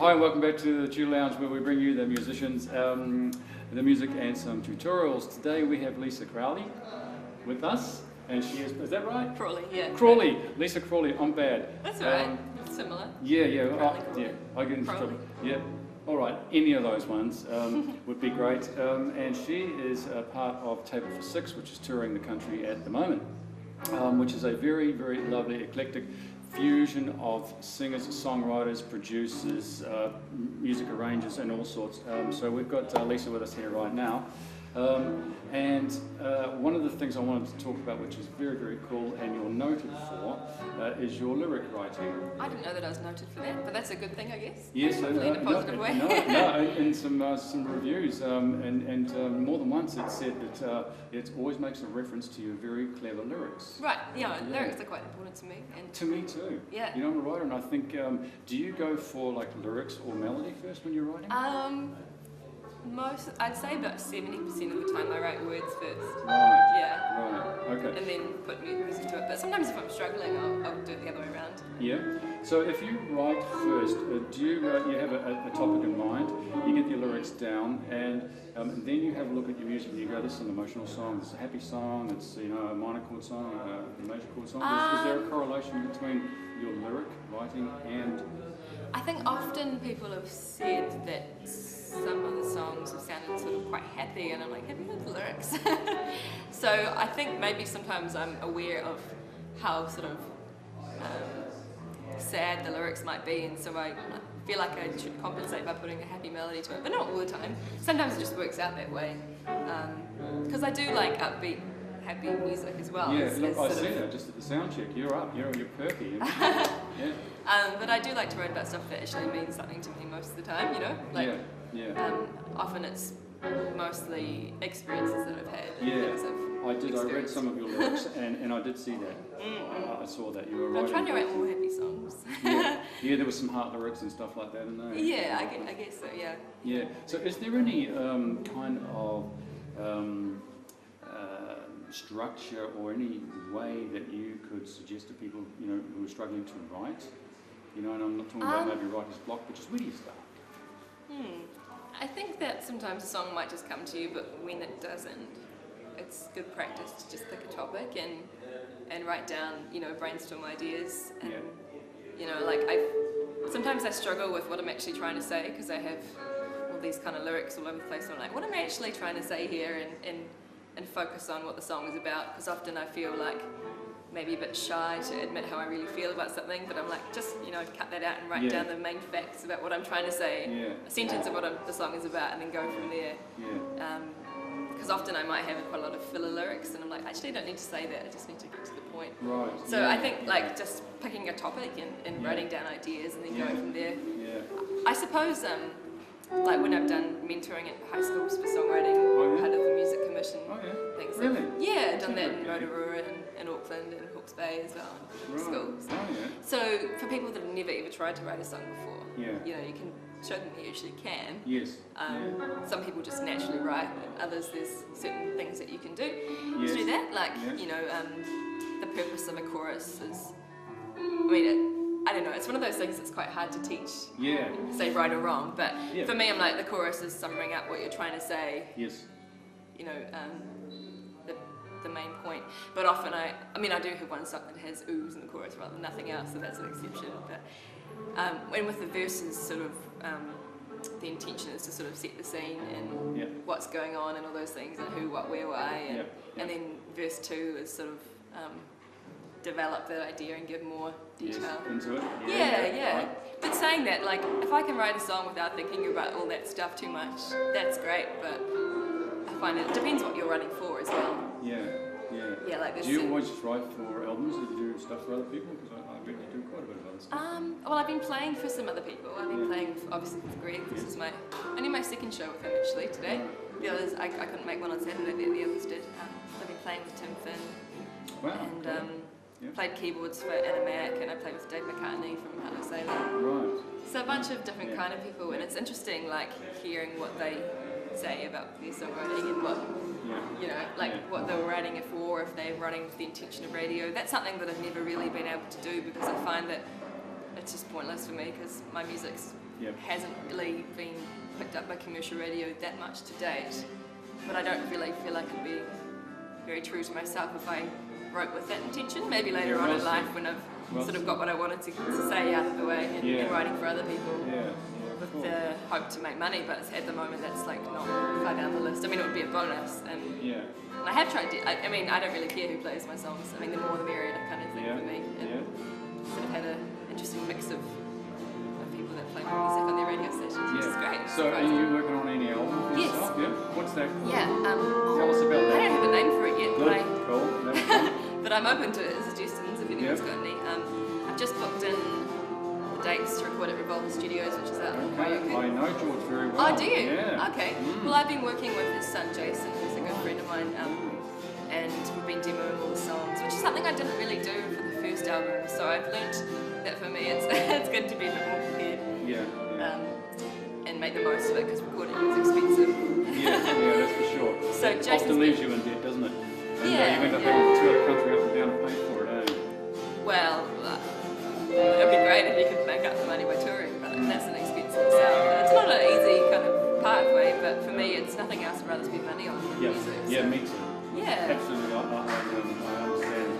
Hi and welcome back to the Chill Lounge, where we bring you the musicians, the music and some tutorials. Today we have Lisa Crawley with us, and she is that right? Crawley, yeah. Crawley, Lisa Crawley, I'm bad. That's right, it's similar. Yeah, Crawley. I get into trouble. Crawley. Yeah, all right, any of those ones would be great. And she is a part of Table for Six, which is touring the country at the moment, which is a very, very lovely, eclectic fusion of singers, songwriters, producers, music arrangers and all sorts. So we've got Lisa with us here right now. And one of the things I wanted to talk about, which is very, very cool and you're noted for, is your lyric writing. I didn't know that I was noted for that, but that's a good thing, I guess. Yes, hopefully in a positive way. In some reviews, and more than once it said that it always makes a reference to your very clever lyrics. Right, yeah, lyrics are quite important to me. And to me too. Yeah. You know, I'm a writer, and I think, do you go for like lyrics or melody first when you're writing? I'd say about 70% of the time I write words first. Right. Yeah. Right. Okay. And then put music to it. But sometimes if I'm struggling, I'll do it the other way around. Yeah. So if you write first, do you have a topic in mind? You get your lyrics down, and then you have a look at your music and you go, this is an emotional song, this is a happy song, it's a minor chord song, a major chord song. Is there a correlation between your lyric writing and? I think often people have said that some of the songs have sounded sort of quite happy, and I'm like, have you heard the lyrics? So I think maybe sometimes I'm aware of how sort of sad the lyrics might be, and so I feel like I should compensate by putting a happy melody to it, but not all the time. Sometimes it just works out that way, because I do like upbeat, happy music as well. Yeah, look, I see that just at the sound check. You're up, you're perky. Yeah. But I do like to write about stuff that actually means something to me most of the time, you know? Like, often it's mostly experiences that I've had. Yeah, I read some of your lyrics and I did see that. I saw that you were writing. I'm trying to write more happy songs. Yeah, there were some heart lyrics and stuff like that in there. Yeah, I guess so, yeah. Yeah, so is there any kind of structure or any way that you could suggest to people, you know, who are struggling to write? You know, and I'm not talking about maybe writer's block, but just where do you start? I think that sometimes a song might just come to you, but when it doesn't, it's good practice to just pick a topic and write down, you know, brainstorm ideas. And, you know, like sometimes I struggle with what I'm actually trying to say, because I have all these kind of lyrics all over the place, and I'm like, what am I actually trying to say here? And focus on what the song is about, because often I feel like maybe a bit shy to admit how I really feel about something, but I'm like, just, you know, cut that out and write down the main facts about what I'm trying to say, a sentence of what the song is about, and then go from there. Because often I might have quite a lot of filler lyrics, and I'm like, actually I don't need to say that, I just need to get to the point. Right. So I think like just picking a topic and writing down ideas and then going from there. I suppose like when I've done mentoring at high schools for songwriting, part of the music commission things. Really? Yeah, done that in Rotorua and Auckland and Hawke's Bay as well, schools. So for people that have never ever tried to write a song before, you know, you can show them that you actually can. Yes. Some people just naturally write, and others there's certain things that you can do to do that. Like, you know, the purpose of a chorus is, I mean, I don't know, it's one of those things that's quite hard to teach, say right or wrong, but for me I'm like, the chorus is summing up what you're trying to say, you know, the main point. But often I do have one song that has oohs in the chorus rather than nothing else, so that's an exception. But when with the verses, sort of the intention is to sort of set the scene and what's going on and all those things, and who, what, where, why, and then verse 2 is sort of develop that idea and give more detail. Into it? Yeah. But saying that, like, if I can write a song without thinking about all that stuff too much, that's great, but I find it depends what you're writing for as well. Yeah, like this. Do you always just write for albums, or do you do stuff for other people? Because I bet you do quite a bit of other stuff. Well, I've been playing for some other people. I've been playing, obviously, with Greg. This is only my second show with him, actually, today. The others, I couldn't make one on Saturday, the others did. I've been playing with Tim Finn. And played keyboards for Anna Mac, and I played with Dave McCartney from Hello Sailor. Right. So a bunch of different kind of people, and it's interesting, like, hearing what they say about their songwriting and what, you know, like what they were writing it for, if they're writing with the intention of radio. That's something that I've never really been able to do, because I find that it's just pointless for me, because my music's hasn't really been picked up by commercial radio that much to date. But I don't really feel like it'd be very true to myself if I wrote with that intention. Maybe later on in life when I've sort of got what I wanted to say out of the way and writing for other people with the hope to make money, but at the moment that's like not far down the list. I mean, it would be a bonus, and I have tried to, I mean, I don't really care who plays my songs. I mean, the more the merrier kind of thing for me. And sort of had an interesting mix of people that play my music on their radio stations, which is great. So are you working on any album for yourself? Yeah. What's that? Tell us about that. I don't have a name for it yet, Cool. but I'm open to suggestions if anyone's got any. I've just booked in the dates to record at Revolver Studios, which is out in Waiuku. I know George very well. Oh, do you? Yeah. Okay. Well, I've been working with his son Jason, who's a good friend of mine, and we've been demoing all the songs, which is something I didn't really do for the first album. So I've learnt that for me, it's good to be a bit more prepared. And make the most of it, because recording is expensive. That's for sure. So it often leaves you in debt, doesn't it? And you end up having to tour the country up and down and pay for it, eh? Well, it'd be great if you could make up the money by touring, but that's an expense in itself. It's not an easy kind of pathway, but for me, it's nothing else I'd rather spend money on than music. Yeah, me too. Yeah. Absolutely, I understand completely what you're saying.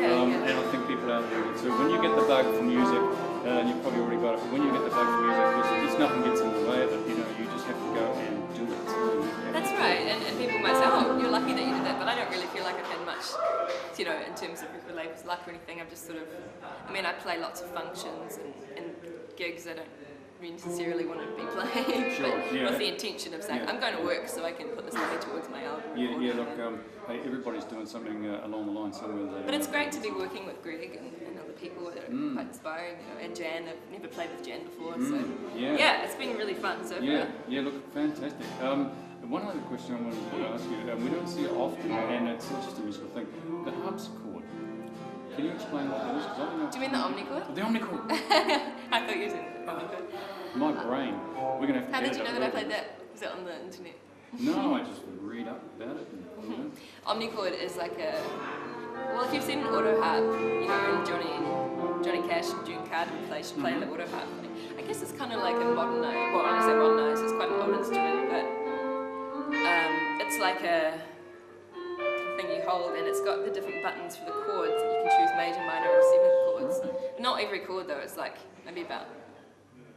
And I think people out there too. When you get the bug for music, and you've probably already got it, but when you get the bug for music, just nothing gets in the way of it. You know, you just have to go and do it. That's right, and people might say, oh, you're lucky that you did that, but I don't really feel like I've had much, you know, in terms of labels luck or anything. I've just sort of, I mean, I play lots of functions and gigs I don't necessarily want to be playing, with the intention of saying, I'm going to work so I can put this money towards my album. Look, hey, everybody's doing something along the line somewhere. But it's great to be working with Greg and other people that are quite inspiring, you know, and Jan. I've never played with Jan before, so it's been really fun so far. Look, fantastic. One other question I wanted to ask you, we don't see it often, and it's just a musical thing, the harpsichord. Can you explain what that is? Because I don't know. Do you mean the omnichord? The omnichord. I thought you said omnichord. My brain. We're going to have to. How did you know that I played that? Was it on the internet? No, I just read up about it. Omnichord is like a, well, if you've seen an auto harp, you know, Johnny Cash and June Carter play the auto harp. I guess it's kind of like a modernized, well, I say modernized, it's quite an old instrument, but it's like a thing you hold, and it's got the different buttons for the chords. You can choose major, minor, or seventh chords. Not every chord though, it's like maybe about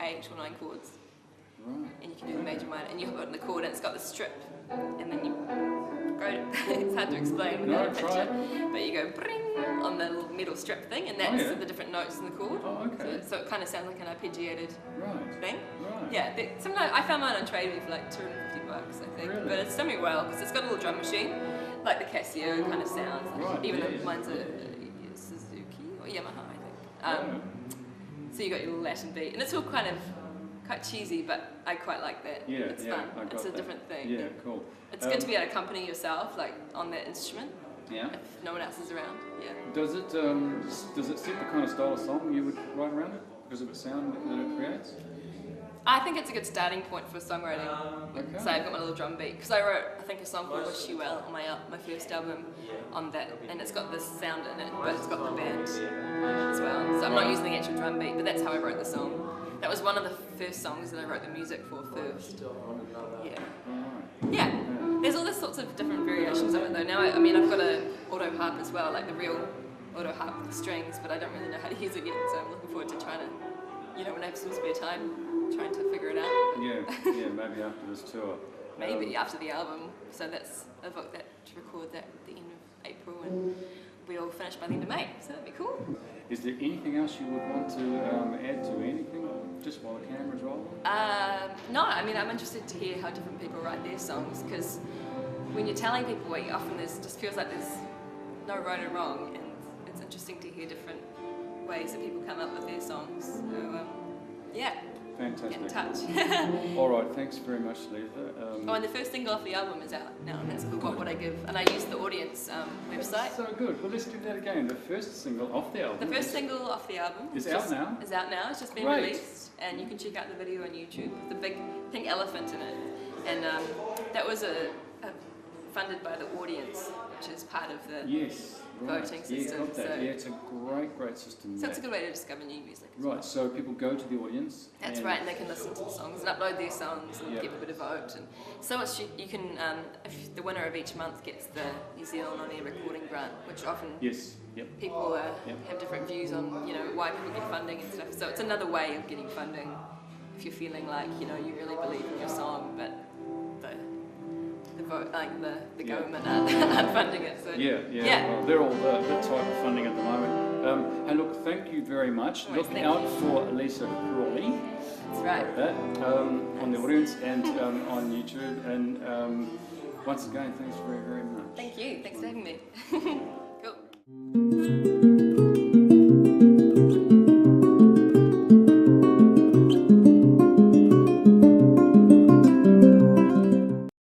8 or 9 chords. Right. And you can do the major, minor, and you hold it in the chord, and it's got the strip, and then you go, it's hard to explain without a picture, but you go bring on the little metal strip thing, and that's the different notes in the chord. Oh, okay. So it kind of sounds like an arpeggiated thing. Right. Yeah, sometimes I found mine on TradeMe for like $250, I think, but it's done me well, because it's got a little drum machine, like the Casio kind of sounds, like even though mine's a Suzuki or Yamaha, I think. So you got your little Latin beat, and it's all kind of quite cheesy, but I quite like that. It's fun. It's a different thing. Yeah, cool. It's good to be able to accompany yourself, like on that instrument. Yeah. If no one else is around. Yeah. Does it suit the kind of style of song you would write around it because of the sound that it creates? I think it's a good starting point for songwriting. Okay. So I've got my little drum beat, because I wrote, I think, a song called Wish You Well on my first album on that, and it's got this sound in it, but it's got the band as well. So I'm not using the actual drum beat, but that's how I wrote the song. That was one of the first songs that I wrote the music for first. Yeah. There's all these sorts of different variations of it though. Now, I mean, I've got an auto harp as well, like the real auto harp with the strings, but I don't really know how to use it yet, so I'm looking forward to trying to, you know, when I have some spare time, trying to figure it out. Yeah, maybe after this tour. Maybe after the album. So I've booked that to record that at the end of April, and we all finish by the end of May, so that'd be cool. Is there anything else you would want to add to anything, just while the camera's rolling? No, I mean, I'm interested to hear how different people write their songs, because when you're telling people what, often just feels like there's no right or wrong, and it's interesting to hear different ways that people come up with their songs. So, yeah. Fantastic. Get in touch. All right, thanks very much, Lisa. And the first single off the album is out now, and that's called What Would I Give? And I use the audience website. That's so good. Well, let's do that again. The first single off the album. The first single off the album is out now. Is out now. It's just been released, and you can check out the video on YouTube with the big pink elephant in it. And that was funded by the audience, which is part of the voting Yeah, system. got that. So, Yeah, it's a great system. so it's a good way to discover new music. Right, so people go to the audience. That's right, and they can listen to the songs and upload their songs and give a bit of vote. And so it's, you can, if the winner of each month gets the New Zealand On-Air Recording Grant, which often people have different views on, you know, why people get funding and stuff. So it's another way of getting funding if you're feeling like, you know, you really believe in your song, but the vote, like the government aren't funding it. So well, they're all the type of funding at the moment. Hey, look, thank you very much. Look out for Lisa Crawley. That's right. On the audience and on YouTube. And once again, thanks very, very much. Thank you. Thanks for having me. Cool.